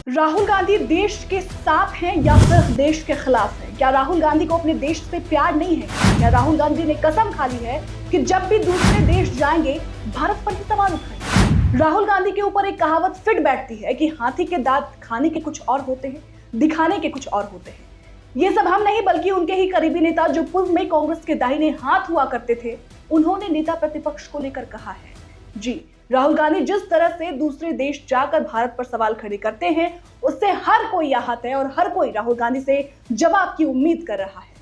राहुल गांधी देश के साथ हैं या फिर देश के खिलाफ हैं? क्या राहुल गांधी को अपने देश से प्यार नहीं है? क्या राहुल गांधी ने कसम खा ली है कि जब भी दूसरे देश जाएंगे भारत पर ही सवाल उठाएंगे? राहुल गांधी के ऊपर एक कहावत फिट बैठती है कि हाथी के दांत खाने के कुछ और होते हैं, दिखाने के कुछ और होते हैं। ये सब हम नहीं बल्कि उनके ही करीबी नेता जो पूर्व में कांग्रेस के दाहिने हाथ हुआ करते थे, उन्होंने नेता प्रतिपक्ष को लेकर कहा है। जी, राहुल गांधी जिस तरह से दूसरे देश जाकर भारत पर सवाल खड़े करते हैं, उससे हर कोई आहत है और हर कोई राहुल गांधी से जवाब की उम्मीद कर रहा है।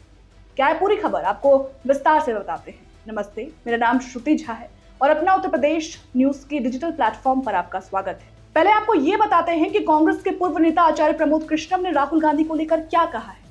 क्या है पूरी खबर, आपको विस्तार से बताते हैं। नमस्ते, मेरा नाम श्रुति झा है और अपना उत्तर प्रदेश न्यूज की डिजिटल प्लेटफॉर्म पर आपका स्वागत है। पहले आपको ये बताते हैं कि कांग्रेस के पूर्व नेता आचार्य प्रमोद कृष्णम ने राहुल गांधी को लेकर क्या कहा है।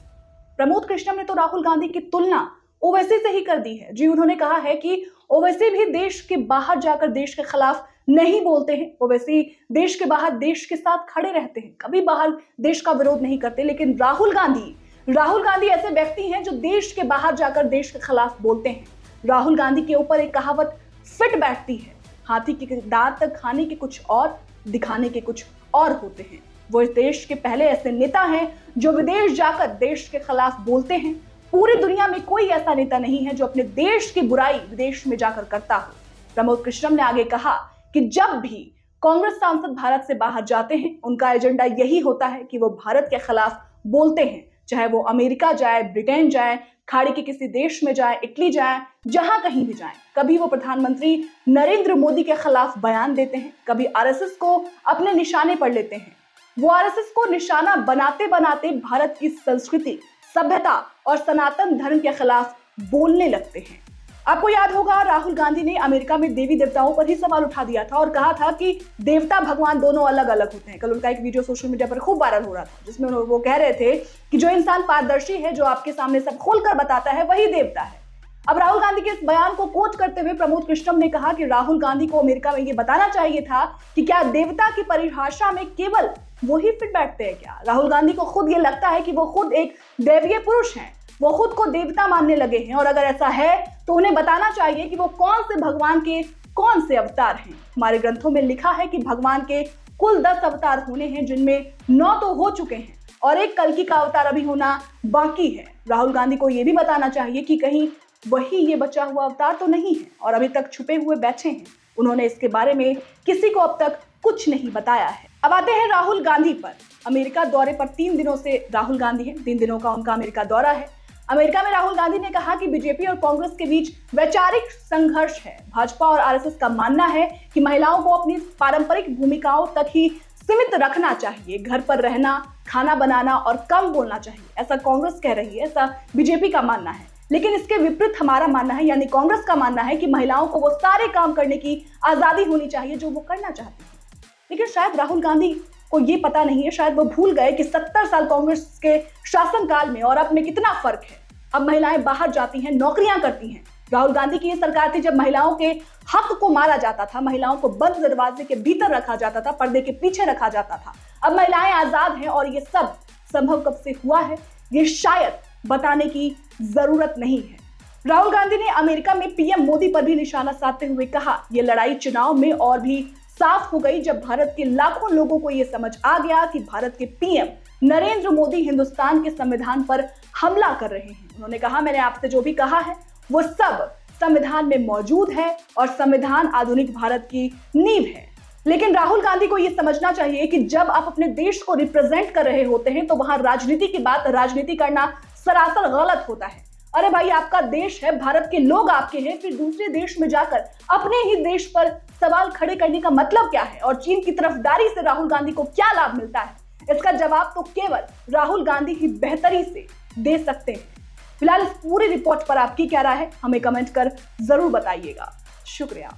प्रमोद कृष्णम ने तो राहुल गांधी की तुलना ओवैसी से ही कर दी है। जी, उन्होंने कहा है कि ओवैसी भी देश के बाहर जाकर देश के खिलाफ नहीं बोलते हैं, ओवैसी देश के बाहर देश के साथ खड़े रहते हैं, कभी बाहर देश का विरोध नहीं करते। लेकिन राहुल गांधी ऐसे व्यक्ति हैं जो देश के बाहर जाकर देश के खिलाफ बोलते हैं। राहुल गांधी के ऊपर एक कहावत फिट बैठती है, हाथी के दांत खाने के कुछ और, दिखाने के कुछ और होते हैं। वो इस देश के पहले ऐसे नेता हैं जो विदेश जाकर देश के खिलाफ बोलते हैं। पूरी दुनिया में कोई ऐसा नेता नहीं है जो अपने देश की बुराई विदेश में जाकर करता हो। प्रमोद कृष्णम ने आगे कहा कि जब भी कांग्रेस सांसद भारत से बाहर जाते हैं, उनका एजेंडा यही होता है कि वो भारत के खिलाफ बोलते हैं, चाहे वो अमेरिका जाए, ब्रिटेन जाए, खाड़ी के किसी देश में जाए, इटली जाए, जहां कहीं भी जाए। कभी वो प्रधानमंत्री नरेंद्र मोदी के खिलाफ बयान देते हैं, कभी आरएसएस को अपने निशाने पर लेते हैं। वो आरएसएस को निशाना बनाते बनाते भारत की संस्कृति, सभ्यता और सनातन धर्म के खिलाफ बोलने लगते हैं। आपको याद होगा, राहुल गांधी ने अमेरिका में देवी देवताओं पर ही सवाल उठा दिया था और कहा था कि देवता भगवान दोनों अलग अलग होते हैं। कल उनका एक वीडियो सोशल मीडिया पर खूब वायरल हो रहा था, जिसमें वो कह रहे थे कि जो इंसान पारदर्शी है, जो आपके सामने सब खोलकर बताता है, वही देवता है। अब राहुल गांधी के इस बयान को कोट करते हुए प्रमोद कृष्णम ने कहा कि राहुल गांधी को अमेरिका में ये बताना चाहिए था कि क्या देवता की परिभाषा में केवल वही फिट बैठते हैं क्या? राहुल गांधी को खुद ये लगता है कि वो खुद एक दैवीय पुरुष हैं, वो खुद को देवता मानने लगे हैं, और अगर ऐसा है तो उन्हें बताना चाहिए कि वो कौन से भगवान के कौन से अवतार हैं। हमारे ग्रंथों में लिखा है कि भगवान के कुल 10 अवतार होने हैं, जिनमें 9 तो हो चुके हैं और एक कल्कि का अवतार अभी होना बाकी है। राहुल गांधी को यह भी बताना चाहिए कि कहीं वही ये बचा हुआ अवतार तो नहीं है और अभी तक छुपे हुए बैठे हैं। उन्होंने इसके बारे में किसी को अब तक कुछ नहीं बताया है। अब आते हैं राहुल गांधी पर। अमेरिका दौरे पर 3 दिनों से राहुल गांधी हैं, 3 दिनों का उनका अमेरिका दौरा है। अमेरिका में राहुल गांधी ने कहा कि बीजेपी और कांग्रेस के बीच वैचारिक संघर्ष है। भाजपा और आरएसएस का मानना है कि महिलाओं को अपनी पारंपरिक भूमिकाओं तक ही सीमित रखना चाहिए, घर पर रहना, खाना बनाना और कम बोलना चाहिए, ऐसा कांग्रेस कह रही है, ऐसा बीजेपी का मानना है। लेकिन इसके विपरीत हमारा मानना है, यानी कांग्रेस का मानना है कि महिलाओं को वो सारे काम करने की आजादी होनी चाहिए जो वो करना चाहती है। लेकिन शायद राहुल गांधी को ये पता नहीं है, शायद वो भूल गए कि 70 साल कांग्रेस के शासनकाल में और अब में कितना फर्क है। अब महिलाएं बाहर जाती हैं, नौकरियां करती हैं। राहुल गांधी की ये सरकार थी जब महिलाओं के हक को मारा जाता था, महिलाओं को बंद दरवाजे के भीतर रखा जाता था, पर्दे के पीछे रखा जाता था। अब महिलाएं आजाद हैं और ये सब संभव कब से हुआ है, ये शायद बताने की जरूरत नहीं है। राहुल गांधी ने अमेरिका में पीएम मोदी पर भी निशाना साधते हुए कहा, यह लड़ाई चुनाव में और भी साफ हो गई जब भारत के लाखों लोगों को यह समझ आ गया कि भारत के पीएम नरेंद्र मोदी हिंदुस्तान के संविधान पर हमला कर रहे हैं। उन्होंने कहा, मैंने आपसे जो भी कहा है वो सब संविधान में मौजूद है और संविधान आधुनिक भारत की नींव है। लेकिन राहुल गांधी को यह समझना चाहिए कि जब आप अपने देश को रिप्रेजेंट कर रहे होते हैं तो वहां राजनीति की बात, राजनीति करना सरासर गलत होता है। अरे भाई, आपका देश है, भारत के लोग आपके हैं, फिर दूसरे देश में जाकर अपने ही देश पर सवाल खड़े करने का मतलब क्या है? और चीन की तरफदारी से राहुल गांधी को क्या लाभ मिलता है? इसका जवाब तो केवल राहुल गांधी ही बेहतरी से दे सकते हैं। फिलहाल इस पूरी रिपोर्ट पर आपकी क्या राय है, हमें कमेंट कर जरूर बताइएगा। शुक्रिया।